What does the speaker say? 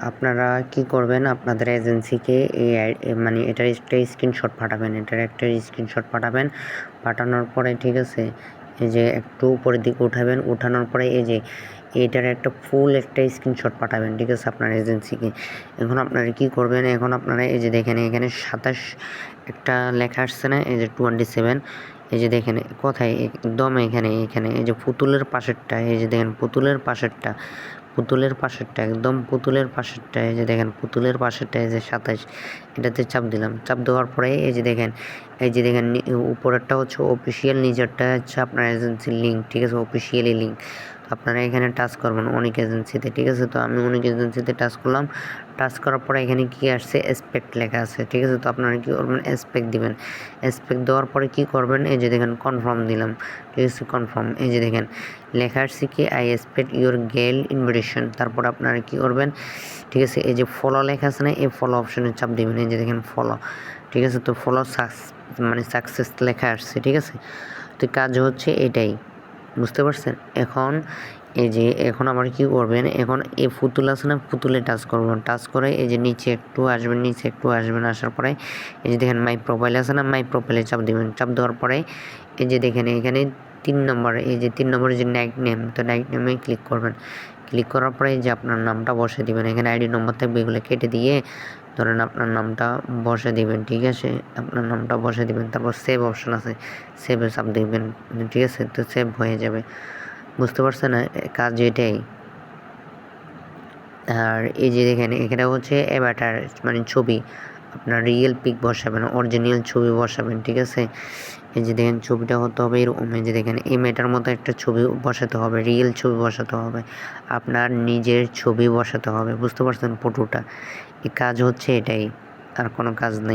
আপনারা কি করবেন, আপনাদের এজেন্সিকে মানে এটার একটা স্ক্রিনশট পাঠাবেন। পাঠানোর পরে ঠিক আছে, এই যে একটু উপরের দিকে উঠাবেন, উঠানোর পরে এই যে এটার একটা ফুল একটা স্ক্রিনশট পাঠাবেন, ঠিক আছে, আপনার এজেন্সিকে। এখন আপনারা কি করবেন, এখন আপনারা এই যে দেখেন এখানে 27 একটা লেখা আসছে না, এই যে 27, এই যে দেখেন কোথায়, একদম এখানে এই যে পুতুলের পাশেরটা, এই যে দেখেন পুতুলের পাশেরটা, একদম পুতুলের পাশেরটা, এই যে দেখেন পুতুলের পাশেরটা, এই যে 27, এটাতে চাপ দিলাম। চাপ দেওয়ার পরে এই যে দেখেন উপরেরটা হচ্ছে অফিসিয়াল, নিচেরটা হচ্ছে আপনার এজেন্সির লিঙ্ক, ঠিক আছে, অফিসিয়ালি লিঙ্ক। আপনারা এখানে টাচ করবেন অনেক এজেন্সিতে, ঠিক আছে। তো আমি অনেক এজেন্সিতে টাচ করলাম। টাচ করার পরে এখানে কি আসছে, এসপেক্ট লেখা আছে, ঠিক আছে। তো আপনারা কি করবেন, এসপেক্ট দিবেন। এসপেক্ট দেওয়ার পরে কি করবেন, এই যে দেখেন কনফার্ম দিলাম, ঠিক আছে, কনফার্ম। এই যে দেখেন লেখা আসছে কি, আই এক্সপেক্ট ইউর গেল ইনভিটেশন। তারপর আপনারা কি করবেন, ঠিক আছে, এই যে ফলো লেখা আছে না, এই ফলো অপশনে চাপ দিবেন। এই যে দেখেন ফলো, ঠিক আছে। তো ফলো সাকসেস লেখা আসছে, ঠিক আছে। তো কাজ হচ্ছে এটাই, বুঝতে পারছেন। এখন আবার কি করবেন, এখন এই পুতুল আছে না, পুতুলে টাচ করবেন। টাচ করে এই যে নিচে একটু আসবেন, আসার পরে এই যে দেখেন মাই প্রোফাইল আছে না, মাই প্রোফাইলে চাপ দিবেন। চাপ দেওয়ার পরে এই যে দেখেন এখানে 3 নম্বর, এই যে 3 নম্বরে যে নাইট নেম, তো নাইট নেমে ক্লিক করবেন। ক্লিক করার পরে এই যে আপনার নামটা বসে দিবেন। এখানে আইডি নম্বর থাকবে, এগুলো কেটে দিয়ে ধরেন আপনার নামটা বসে দিবেন, ঠিক আছে। আপনার নামটা বসে দিবেন, তারপর সেভ অপশন আছে, সেভে চাপ দিবেন, ঠিক আছে। তো সেভ হয়ে যাবে, বুঝতে পারছেন না, কাজ এটাই। আর এই যে দেখেন এখানে হচ্ছে অ্যাভাটার, মানে ছবি, আপনার রিয়েল পিক বসাবেন, অরিজিনাল ছবি বসাবেন, ঠিক আছে। এই যে দেখেন ছবিটা হতে হবে এরকম, এই যে দেখেন এই মেয়েটার মতো একটা ছবি বসাতে হবে, রিয়েল ছবি বসাতে হবে, আপনার নিজের ছবি বসাতে হবে, বুঝতে পারছেন ফটোটা। এই কাজ হচ্ছে এটাই, আর কোনো কাজ নেই।